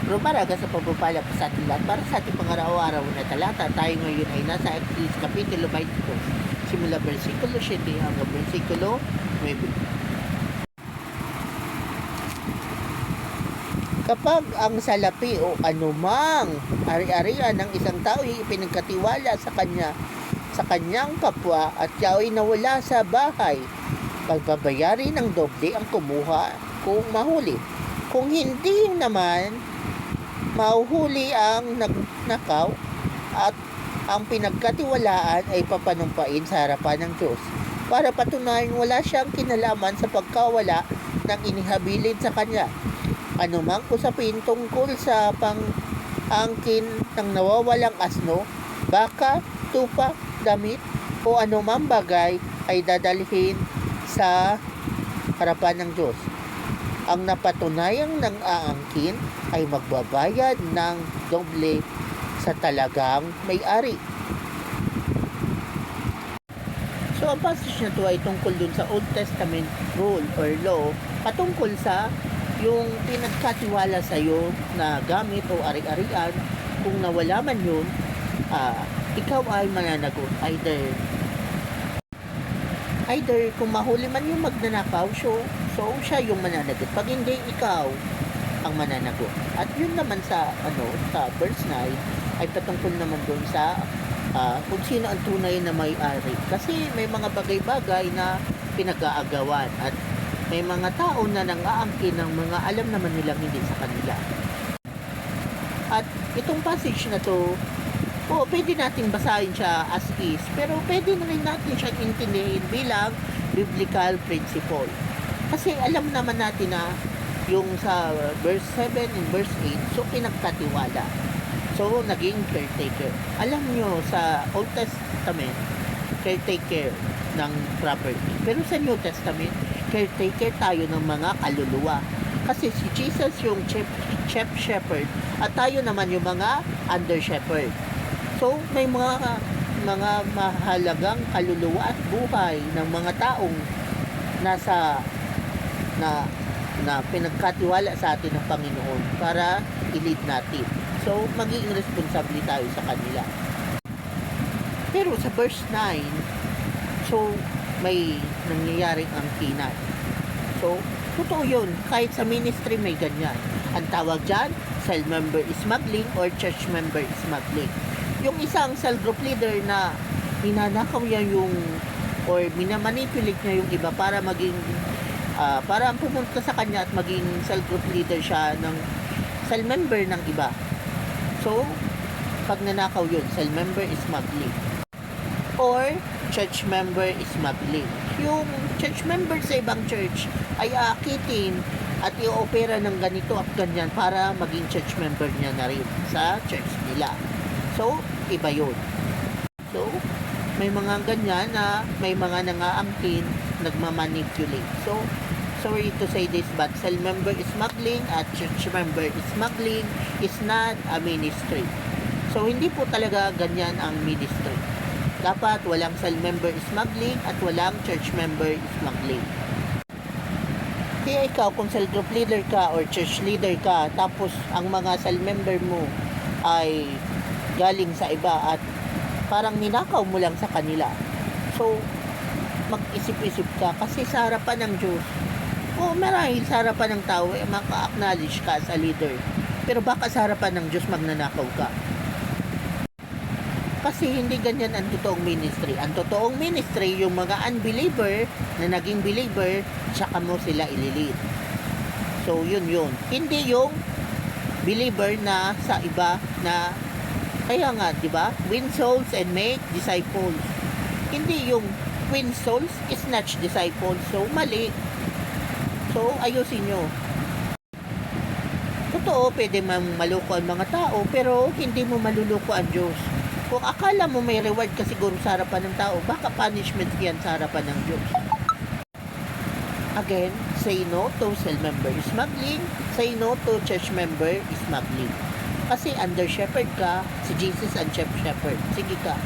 Rumaraga sa pagpapala po sa ating lahat para sa ating pangaraw-araw na talata. Tayo ngayon ay nasa Exodus Kapitulo 22, simula versikulo 7 hanggang versikulo 9. Kapag ang salapi o anumang ari-arian ng isang tao ay ipinagkatiwala sa kanyang kapwa at siya ay nawala sa bahay, pagbabayari ng doble ang kumuha kung mahuli. Kung hindi naman mahuhuli ang nagnakaw at ang pinagkatiwalaan ay papanumpain sa harapan ng Diyos para patunayan wala siyang kinalaman sa pagkawala ng inihabilin sa kanya. Anumang usapin tungkol sa pang-angkin ng nawawalang asno, baka, tupa, damit o anumang bagay ay dadalhin sa harapan ng Diyos. Ang napatunayang nang aangkin ay magbabayad ng doble sa talagang may-ari. So, ang passage na ito ay tungkol dun sa Old Testament rule or law patungkol sa yung pinagkatiwala sa iyo na gamit o ari-arian. Kung nawala man yun, ikaw ay mananagot. Either kung mahuli man yung magnanakaw, so siya yung mananagot. Pag hindi, ikaw ang mananagot. At yun naman sa verse 9 ay patungkol naman doon sa kung sino ang tunay na may-ari. Kasi may mga bagay-bagay na pinag-aagawan at may mga tao na nang-aangkin ng mga alam naman nilang hindi sa kanila. At itong passage na to, pwede nating basahin siya as is, pero pwede na rin natin siya intindihin bilang biblical principle. Kasi alam naman natin na yung sa verse 7 and verse 8, so pinagkatiwala. So, naging caretaker. Alam nyo, sa Old Testament, caretaker ng property. Pero sa New Testament, caretaker tayo ng mga kaluluwa. Kasi si Jesus yung chief shepherd at tayo naman yung mga under shepherd. So, may mga mahalagang kaluluwa at buhay ng mga taong na pinagkatiwala sa atin ng Panginoon para i-lead natin. So, magiging responsable tayo sa kanila. Pero sa verse 9, so, may nangyayaring angkinan. So, totoo yun. Kahit sa ministry may ganyan. Ang tawag dyan, cell member smuggling or church member smuggling. Yung isang cell group leader na ninanakaw niya or minamanipulate niya yung iba para maging para pumunta sa kanya at maging cell group leader siya ng cell member ng iba. So, pag nanakaw yun, cell member smuggling. Or church member smuggling. Yung church member sa ibang church ay aakitin at i-opera ng ganito at ganyan para maging church member niya na rin sa church nila. So, iba yun. So, may mga ganyan na may mga nangaangkin, nagmamanipulate. So, sorry to say this, but cell member smuggling at church member smuggling is not a ministry. So, hindi po talaga ganyan ang ministry. Dapat walang cell member smuggling at walang church member smuggling. Kaya ikaw, kung cell group leader ka or church leader ka, tapos ang mga cell member mo ay galing sa iba at parang ninakaw mo lang sa kanila. So, mag-isip-isip ka kasi sa harapan ng Diyos, marahil sa harapan ng tao, maka-acknowledge ka sa leader. Pero baka sa harapan ng Diyos magnanakaw ka. Kasi hindi ganyan ang totoong ministry. Ang totoong ministry, yung mga unbeliever na naging believer, tsaka mo sila ililid. So, yun. Hindi yung believer na sa iba na kaya nga, di ba? Win souls and make disciples. Hindi yung win souls, snatch disciples. So, mali. So, ayusin nyo. Totoo, pwede maloko ang mga tao, pero hindi mo maluloko ang Diyos. Kung akala mo may reward ka siguro sa harapan ng tao, baka punishment yan sa harapan ng Diyos. Again, say no to cell member smuggling, say no to church member smuggling. Kasi under shepherd ka, si Jesus ang chief shepherd. Sige ka.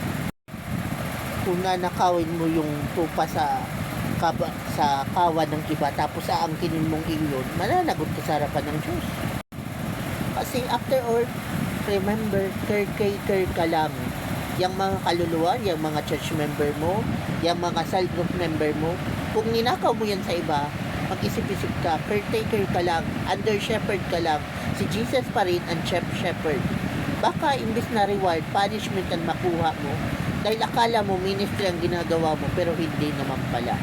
Kung nanakawin mo yung tupa sa kawan ng iba, tapos aangkinin mong iyon, mananagot ka sa harapan ng Diyos. Kasi after all, remember, caretaker ka lang. Yung mga kaluluwa, yung mga church member mo, yung mga cell group member mo, kung ninakaw mo yan sa iba, mag-isip-isip ka, caretaker ka lang, under shepherd ka lang, si Jesus pa rin ang chief shepherd. Baka imbis na reward, punishment ang makuha mo, dahil akala mo ministry ang ginagawa mo, pero hindi naman pala.